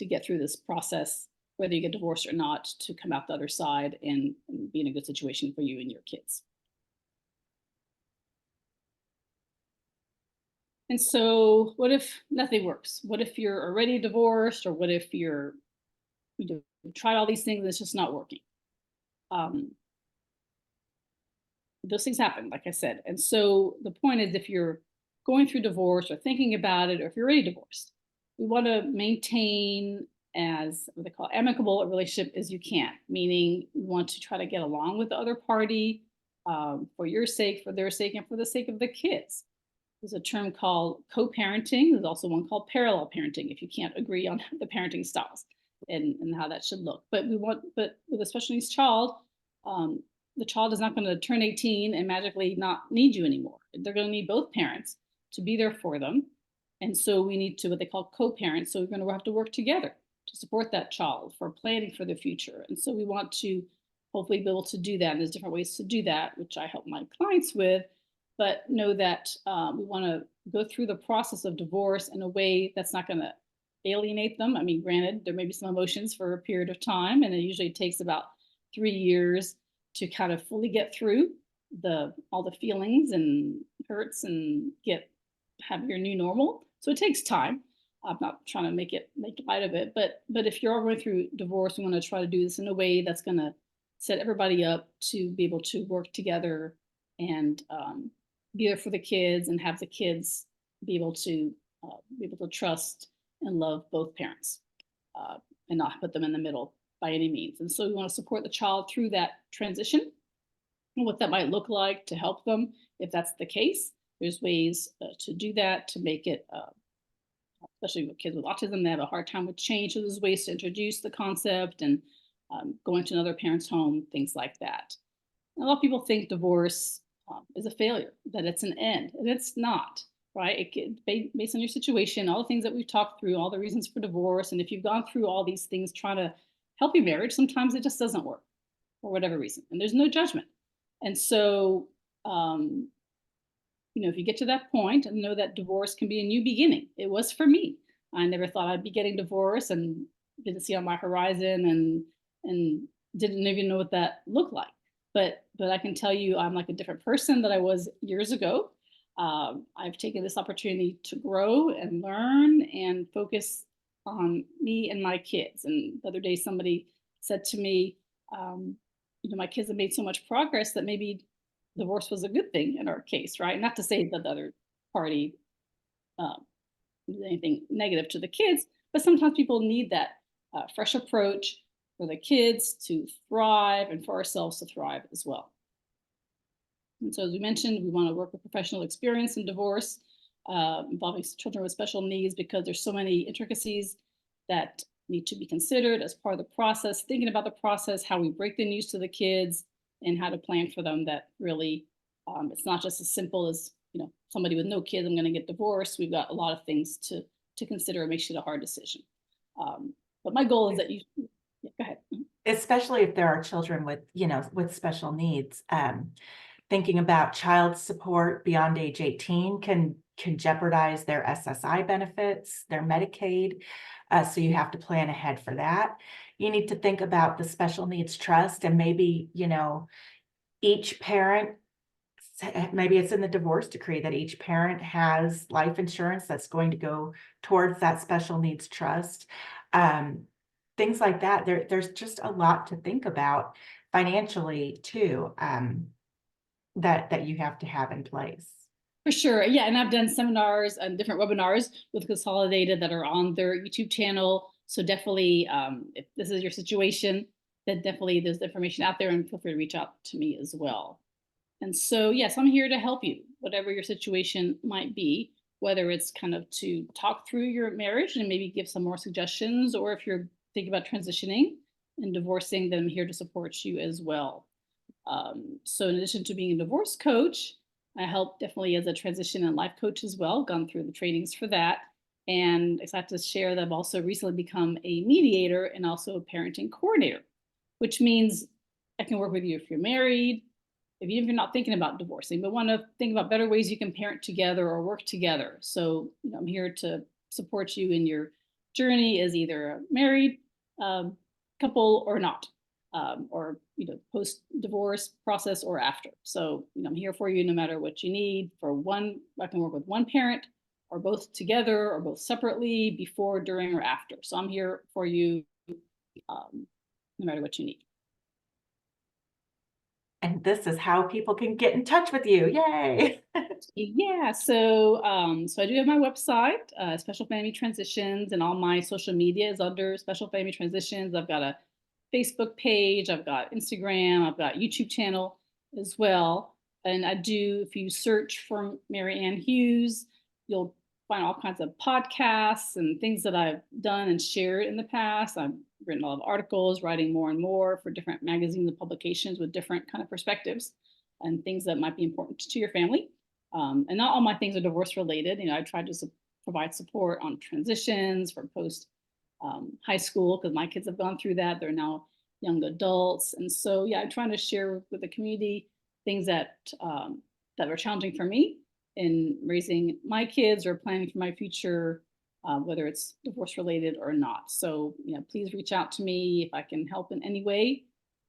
get through this process, whether you get divorced or not, to come out the other side and be in a good situation for you and your kids. And so what if nothing works? What if you're already divorced, or what if you've tried all these things and it's just not working? Those things happen, like I said. And so the point is, if you're going through divorce or thinking about it, or if you're already divorced, we want to maintain as what they call amicable a relationship as you can, meaning you want to try to get along with the other party for your sake, for their sake, and for the sake of the kids. There's a term called co-parenting. There's also one called parallel parenting, if you can't agree on the parenting styles and how that should look. But with a special needs child, the child is not going to turn 18 and magically not need you anymore. They're going to need both parents to be there for them. And so we need to what they call co-parent. So we're going to have to work together to support that child for planning for the future. And so we want to hopefully be able to do that. And there's different ways to do that, which I help my clients with. But know that we want to go through the process of divorce in a way that's not going to alienate them. I mean, granted, there may be some emotions for a period of time, and it usually takes about 3 years to kind of fully get through the all the feelings and hurts and have your new normal. So it takes time. I'm not trying to make light of it, but if you're all going through divorce, we want to try to do this in a way that's going to set everybody up to be able to work together and be there for the kids and have the kids be able to trust and love both parents uh, and not put them in the middle by any means. And so we want to support the child through that transition and what that might look like to help them if that's the case. There's ways to do that to make it, especially with kids with autism, they have a hard time with change. So there's ways to introduce the concept and going to another parent's home, things like that. And a lot of people think divorce is a failure, that it's an end, and it's not. Right? Based on your situation, all the things that we've talked through, all the reasons for divorce, and if you've gone through all these things trying to help your marriage, sometimes it just doesn't work for whatever reason, and there's no judgment. And so, if you get to that point and know that divorce can be a new beginning, it was for me. I never thought I'd be getting divorced and didn't see on my horizon and didn't even know what that looked like. But I can tell you, I'm like a different person than I was years ago. I've taken this opportunity to grow and learn and focus on me and my kids. And the other day, somebody said to me, my kids have made so much progress that maybe divorce was a good thing in our case, right? Not to say that the other party did anything negative to the kids, but sometimes people need that fresh approach for the kids to thrive and for ourselves to thrive as well. And so, as we mentioned, we want to work with professional experience in divorce involving children with special needs because there's so many intricacies that need to be considered as part of the process, thinking about the process, how we break the news to the kids, and how to plan for them that really it's not just as simple as somebody with no kids, I'm going to get divorced. We've got a lot of things to consider. It makes it a hard decision. But my goal is that you go ahead. Especially if there are children with with special needs. Thinking about child support beyond age 18 can jeopardize their SSI benefits, their Medicaid. So you have to plan ahead for that. You need to think about the special needs trust and maybe, each parent, maybe it's in the divorce decree that each parent has life insurance that's going to go towards that special needs trust. Things like that. There's just a lot to think about financially too, that you have to have in place. For sure. Yeah. And I've done seminars and different webinars with Consolidated that are on their YouTube channel. So definitely, if this is your situation, then definitely there's information out there and feel free to reach out to me as well. And so, yes, I'm here to help you, whatever your situation might be, whether it's kind of to talk through your marriage and maybe give some more suggestions, or if you're thinking about transitioning and divorcing, then I'm here to support you as well. So in addition to being a divorce coach, I help definitely as a transition and life coach as well, gone through the trainings for that. And excited to share that I've also recently become a mediator and also a parenting coordinator, which means I can work with you if you're married, if you're not thinking about divorcing, but want to think about better ways you can parent together or work together. So I'm here to support you in your journey as either a married couple or not. Or post divorce process or after. So I'm here for you no matter what you need. For one, I can work with one parent or both together or both separately, before, during, or after. So I'm here for you no matter what you need. And this is how people can get in touch with you. Yay! Yeah, so I do have my website, Special Family Transitions, and all my social media is under Special Family Transitions. I've got a Facebook page, I've got Instagram, I've got YouTube channel as well. And if you search for Mary Ann Hughes, you'll find all kinds of podcasts and things that I've done and shared in the past. I've written a lot of articles, writing more and more for different magazines and publications with different kind of perspectives and things that might be important to your family. And not all my things are divorce related. I try to provide support on transitions for post high school, because my kids have gone through that. They're now young adults. And so, yeah, I'm trying to share with the community things that were challenging for me in raising my kids or planning for my future, whether it's divorce related or not. So, please reach out to me if I can help in any way,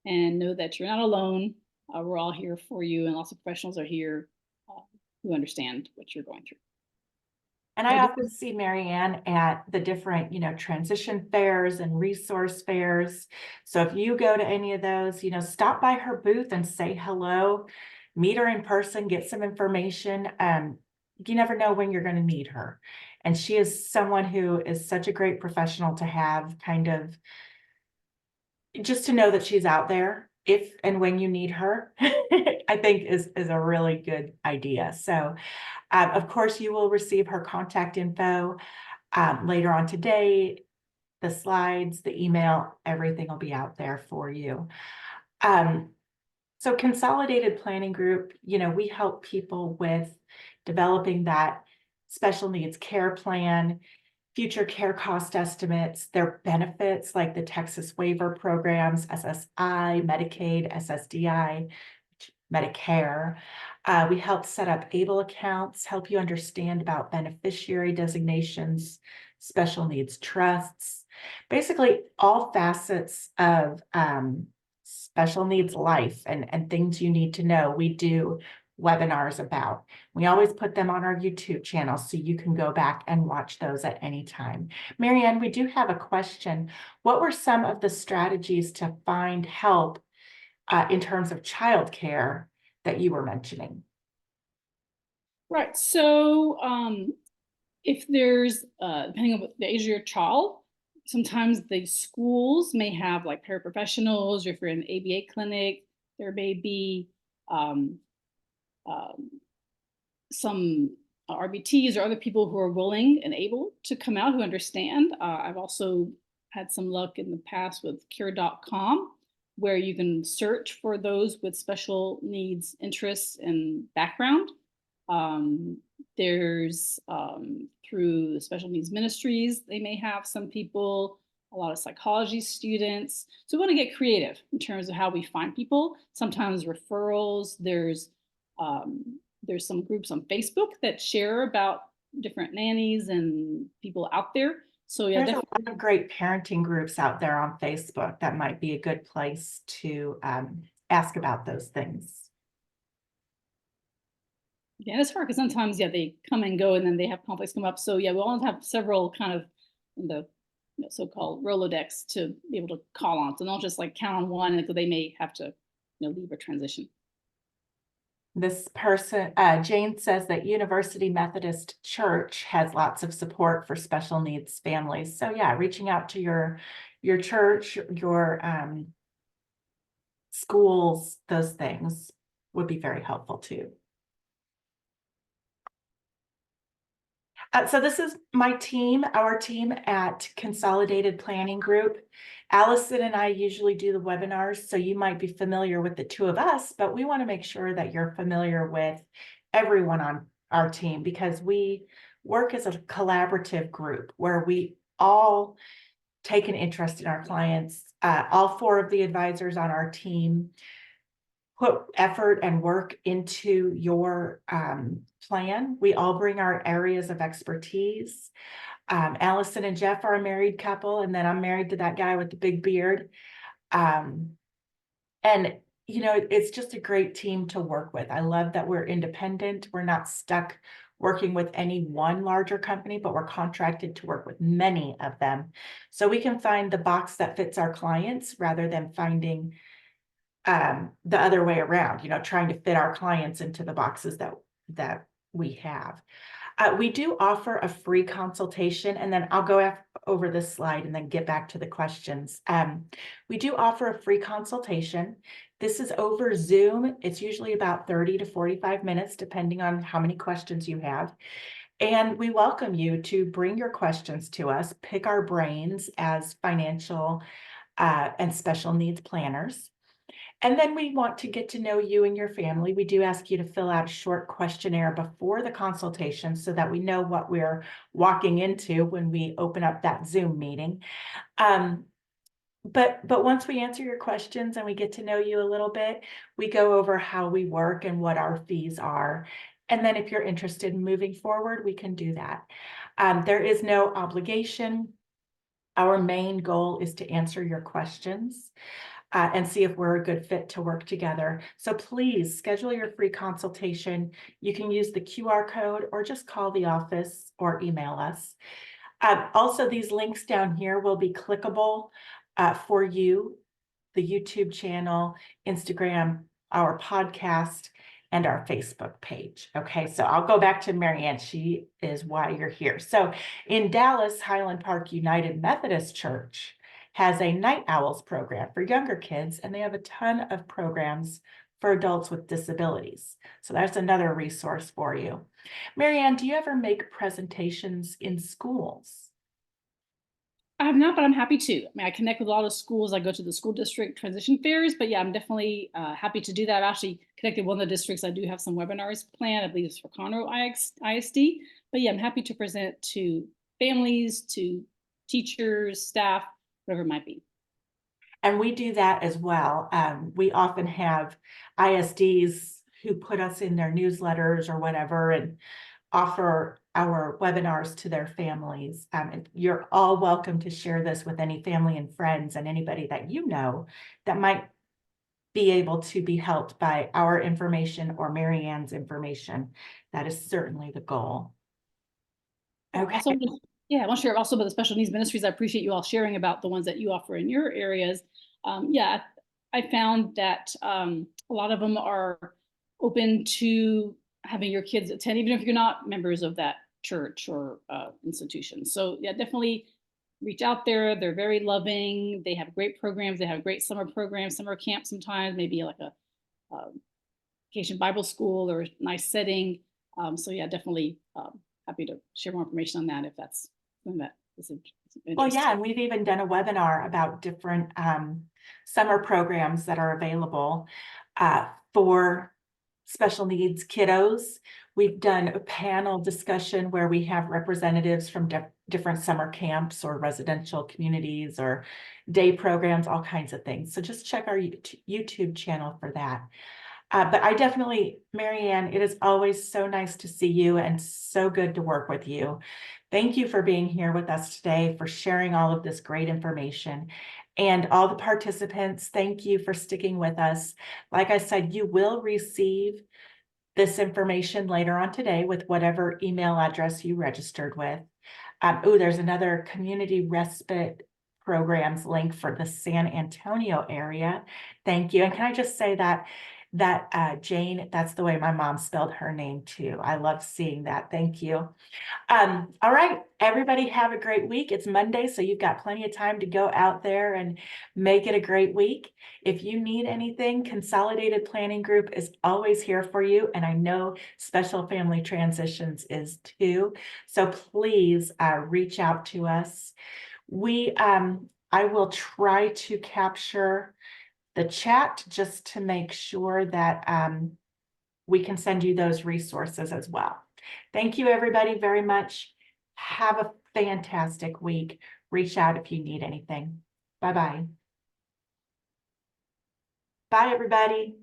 and know that you're not alone. We're all here for you, and lots of professionals are here uh, who understand what you're going through. And So I I do. often see Marianne at the different, transition fairs and resource fairs. So if you go to any of those, stop by her booth and say hello, meet her in person, get some information. You never know when you're going to need her. And she is someone who is such a great professional to have, kind of just to know that she's out there if and when you need her, I think is a really good idea. So of course, you will receive her contact info later on today, the slides, the email, everything will be out there for you. So Consolidated Planning Group, we help people with developing that special needs care plan, future care cost estimates, their benefits like the Texas waiver programs, SSI, Medicaid, SSDI, Medicare. We help set up ABLE accounts, help you understand about beneficiary designations, special needs trusts, basically all facets of special needs life and things you need to know. We do webinars about. We always put them on our YouTube channel so you can go back and watch those at any time. Marianne, we do have a question. What were some of the strategies to find help in terms of childcare that you were mentioning? Right. So, if there's, depending on the age of your child, sometimes the schools may have like paraprofessionals, or if you're in an ABA clinic, there may be um, um, some RBTs or other people who are willing and able to come out who understand. I've also had some luck in the past with cure.com, where you can search for those with special needs, interests, and background. Um, there's through the special needs ministries, they may have some people, a lot of psychology students. So we want to get creative in terms of how we find people. Sometimes referrals. There's some groups on Facebook that share about different nannies and people out there. So yeah, There's a definitely. lot of great parenting groups out there on Facebook that might be a good place to ask about those things. Yeah, it's hard because sometimes, yeah, they come and go and then they have conflicts come up. So yeah, we all have several kind of in the so-called Rolodex to be able to call on. So not just like count on one, because they may have to leave or transition. This person, Jane, says that University Methodist Church has lots of support for special needs families. So yeah, reaching out to your church, your schools, those things would be very helpful too. So this is my team, our team at Consolidated Planning Group. Allison and I usually do the webinars, so you might be familiar with the two of us, but we want to make sure that you're familiar with everyone on our team, because we work as a collaborative group where we all take an interest in our clients. All four of the advisors on our team put effort and work into your plan. We all bring our areas of expertise. Allison and Jeff are a married couple, and then I'm married to that guy with the big beard. Um, and it's just a great team to work with. I love that we're independent. We're not stuck working with any one larger company, but we're contracted to work with many of them. So we can find the box that fits our clients rather than finding the other way around, trying to fit our clients into the boxes that we have. We do offer a free consultation, and then I'll go over this slide and then get back to the questions. We do offer a free consultation. This is over Zoom. It's usually about 30 to 45 minutes, depending on how many questions you have. And we welcome you to bring your questions to us, pick our brains as financial and special needs planners. And then we want to get to know you and your family. We do ask you to fill out a short questionnaire before the consultation so that we know what we're walking into when we open up that Zoom meeting. But once we answer your questions and we get to know you a little bit, we go over how we work and what our fees are. And then if you're interested in moving forward, we can do that. There is no obligation. Our main goal is to answer your questions and see if we're a good fit to work together. So please schedule your free consultation. You can use the QR code or just call the office or email us. Also, these links down here will be clickable for you, the YouTube channel, Instagram, our podcast, and our Facebook page. Okay, so I'll go back to Marianne. She is why you're here. So in Dallas, Highland Park United Methodist Church has a night owls program for younger kids, and they have a ton of programs for adults with disabilities. So that's another resource for you. Marianne, do you ever make presentations in schools? I have not, but I'm happy to. I mean, I connect with a lot of schools. I go to the school district transition fairs, but yeah, I'm definitely happy to do that. I've actually connected with one of the districts. I do have some webinars planned. I believe it's for Conroe ISD. But yeah, I'm happy to present to families, to teachers, staff, whatever it might be. And we do that as well. We often have ISDs who put us in their newsletters or whatever and offer our webinars to their families. And you're all welcome to share this with any family and friends and anybody that you know that might be able to be helped by our information or Marianne's information. That is certainly the goal. Yeah, Okay. I want to share also about the special needs ministries. I appreciate you all sharing about the ones that you offer in your areas. Yeah, I found that a lot of them are open to having your kids attend, even if you're not members of that church or institution. So yeah, definitely reach out there. They're very loving. They have great programs. They have great summer programs, summer camp sometimes, maybe like a vacation Bible school or a nice setting. So yeah, definitely happy to share more information on that if that's something that is of Well, interest. yeah, and we've even done a webinar about different summer programs that are available for special needs kiddos. We've done a panel discussion where we have representatives from different summer camps or residential communities or day programs, all kinds of things. So just check our YouTube channel for that. But I definitely, Marianne, it is always so nice to see you and so good to work with you. Thank you for being here with us today, for sharing all of this great information. And all the participants, thank you for sticking with us. Like I said, you will receive this information later on today with whatever email address you registered with. There's another community respite programs link for the San Antonio area. Thank you. And can I just say that Jane, that's the way my mom spelled her name too. I love seeing that. Thank you. All right, everybody have a great week. It's Monday, so you've got plenty of time to go out there and make it a great week. If you need anything, Consolidated Planning Group is always here for you. And I know Special Family Transitions is too. So please reach out to us. I will try to capture the chat just to make sure that we can send you those resources as well. Thank you, everybody, very much. Have a fantastic week. Reach out if you need anything. Bye-bye. Bye, everybody.